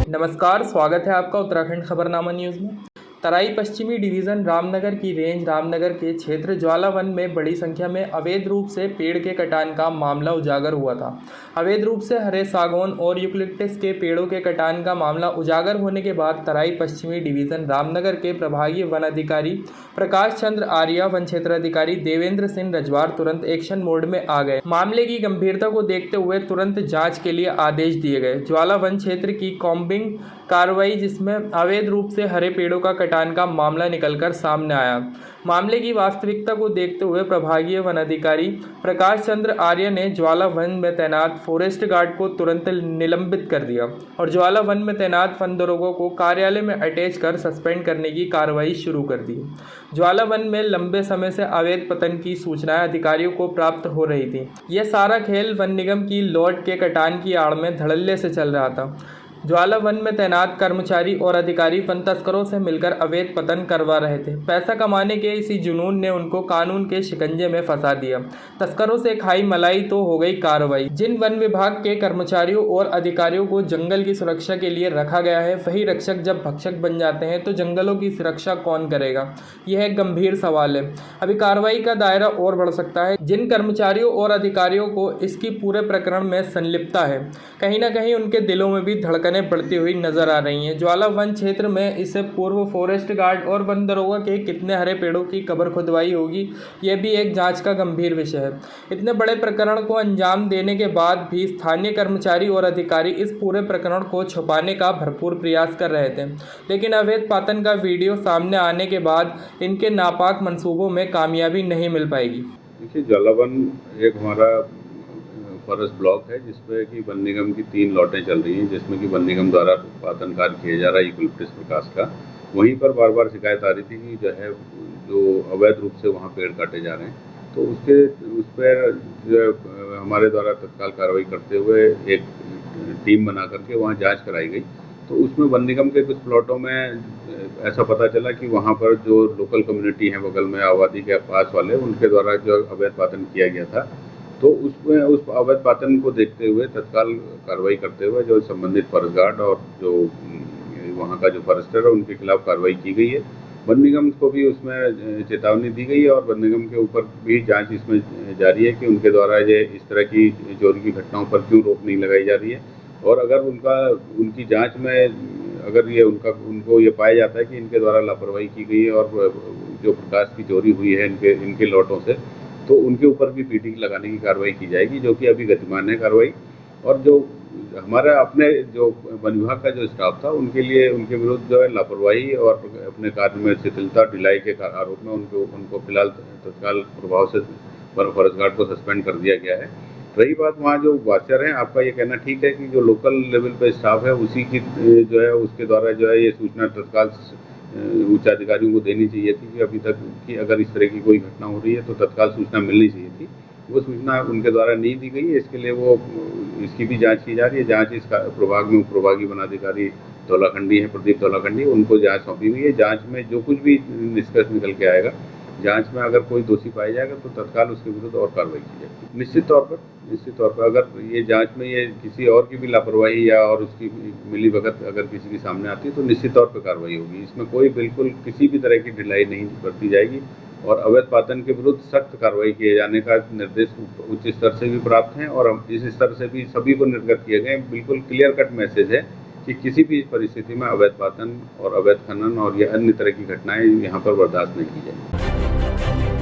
नमस्कार, स्वागत है आपका उत्तराखंड खबरनामा न्यूज़ में। तराई पश्चिमी डिवीज़न रामनगर की रेंज रामनगर के क्षेत्र ज्वाला वन में बड़ी संख्या में अवैध रूप से पेड़ के कटान का मामला उजागर हुआ था। अवैध रूप से हरे सागौन और यूकलिप्टस के पेड़ों के कटान का मामला उजागर होने के बाद तराई पश्चिमी डिवीज़न रामनगर के प्रभागीय वन अधिकारी प्रकाश चंद्र आर्या, वन क्षेत्र अधिकारी देवेंद्र सिंह रजवार तुरंत एक्शन मोड में आ गए। मामले की गंभीरता को देखते हुए तुरंत जांच के लिए आदेश दिए गए। ज्वाला वन क्षेत्र की कॉम्बिंग कार्रवाई, जिसमें अवैध रूप से हरे पेड़ों का कटान का मामला निकलकर सामने आया। मामले की वास्तविकता को देखते हुए प्रभागीय वन अधिकारी प्रकाश चंद्र आर्य ने ज्वाला वन में तैनात फॉरेस्ट गार्ड को तुरंत निलंबित कर दिया और ज्वाला वन में तैनात वन दरोगों को कार्यालय में अटैच कर सस्पेंड करने की कार्रवाई शुरू कर दी। ज्वाला वन में लंबे समय से अवैध पतन की सूचनाएं अधिकारियों को प्राप्त हो रही थी। यह सारा खेल वन निगम की लॉट के कटान की आड़ में धड़ल्ले से चल रहा था। ज्वाला वन में तैनात कर्मचारी और अधिकारी वन तस्करों से मिलकर अवैध पतन करवा रहे थे। पैसा कमाने के इसी जुनून ने उनको कानून के शिकंजे में फंसा दिया। तस्करों से खाई मलाई तो हो गई कार्रवाई। जिन वन विभाग के कर्मचारियों और अधिकारियों को जंगल की सुरक्षा के लिए रखा गया है, वही रक्षक जब भक्षक बन जाते हैं तो जंगलों की सुरक्षा कौन करेगा? यह एक गंभीर सवाल है। अभी कार्रवाई का दायरा और बढ़ सकता है। जिन कर्मचारियों और अधिकारियों को इसकी पूरे प्रकरण में संलिप्तता है, कहीं ना कहीं उनके दिलों में भी धड़कन बढ़ती हुई नजर आ रही हैं। ज्वाला वन क्षेत्र में इससे पूर्व फॉरेस्ट गार्ड और वन दरोगा के कितने हरे पेड़ों की कब्र खुदवाई होगी, यह भी एक जांच का गंभीर विषय है। इतने बड़े प्रकरण को अंजाम देने के बाद भी स्थानीय कर्मचारी और अधिकारी इस पूरे प्रकरण को छुपाने का भरपूर प्रयास कर रहे थे, लेकिन अवैध पतन का वीडियो सामने आने के बाद इनके नापाक मंसूबों में कामयाबी नहीं मिल पाएगी। देखिए, ज्वाला वन एक हमारा फॉरेस्ट ब्लॉक है जिसमें कि वन निगम की 3 लॉटें चल रही हैं, जिसमें कि वन निगम द्वारा उत्पादन कार्य किया जा रहा है यूकलिप्टस प्रकाश का। वहीं पर बार बार शिकायत आ रही थी कि जो अवैध रूप से वहाँ पेड़ काटे जा रहे हैं, तो उस पर हमारे द्वारा तत्काल कार्रवाई करते हुए एक टीम बना करके वहाँ जाँच कराई गई। तो उसमें वन निगम के कुछ प्लॉटों में ऐसा पता चला कि वहाँ पर जो लोकल कम्युनिटी है बगल में आबादी के पास वाले, उनके द्वारा जो अवैध पातन किया गया था, तो उसमें उस अवैध पातन को देखते हुए तत्काल कार्रवाई करते हुए जो संबंधित फॉरेस्ट गार्ड और जो वहाँ का जो फॉरेस्टर है उनके खिलाफ कार्रवाई की गई है। वन निगम को भी उसमें चेतावनी दी गई है और वन निगम के ऊपर भी जांच इसमें जारी है कि उनके द्वारा ये इस तरह की चोरी की घटनाओं पर क्यों रोक नहीं लगाई जा रही है। और अगर उनकी जाँच में अगर ये उनको ये पाया जाता है कि इनके द्वारा लापरवाही की गई है और जो प्रकाश की चोरी हुई है इनके लॉटों से, तो उनके ऊपर भी पीटी लगाने की कार्रवाई की जाएगी, जो कि अभी गतिमान है कार्रवाई। और जो हमारा अपने जो वन विभाग का जो स्टाफ था, उनके विरुद्ध जो है लापरवाही और अपने कार्य में शिथिलता ढिलाई के आरोप में उनको फिलहाल तत्काल प्रभाव से फॉरेस्ट गार्ड को सस्पेंड कर दिया गया है। रही बात वहाँ जो वाचर हैं, आपका ये कहना ठीक है कि जो लोकल लेवल पे स्टाफ है उसी की जो है उसके द्वारा जो है ये सूचना तत्काल उच्च अधिकारियों को देनी चाहिए थी कि अभी तक कि अगर इस तरह की कोई घटना हो रही है तो तत्काल सूचना मिलनी चाहिए थी। वो सूचना उनके द्वारा नहीं दी गई है। इसके लिए इसकी भी जांच की जा रही है। जांच इस प्रभाग में प्रभागीय वनाधिकारी धौलाखंडी है, प्रदीप धौलाखंडी, उनको जांच सौंपी हुई है। जांच में जो कुछ भी निष्कर्ष निकल के आएगा, जांच में अगर कोई दोषी पाया जाएगा तो तत्काल उसके विरुद्ध और कार्रवाई की जाएगी। निश्चित तौर पर अगर ये जांच में ये किसी और की भी लापरवाही या और उसकी मिलीभगत अगर किसी के सामने आती है तो निश्चित तौर पर कार्रवाई होगी। इसमें कोई बिल्कुल किसी भी तरह की ढिलाई नहीं बरती जाएगी और अवैध पातन के विरुद्ध सख्त कार्रवाई किए जाने का निर्देश उच्च स्तर से भी प्राप्त हैं और इस स्तर से भी सभी को निर्गत किए गए। बिल्कुल क्लियर कट मैसेज है कि किसी भी परिस्थिति में अवैध पातन और अवैध खनन और ये अन्य तरह की घटनाएं यहाँ पर बर्दाश्त नहीं की जाएंगी।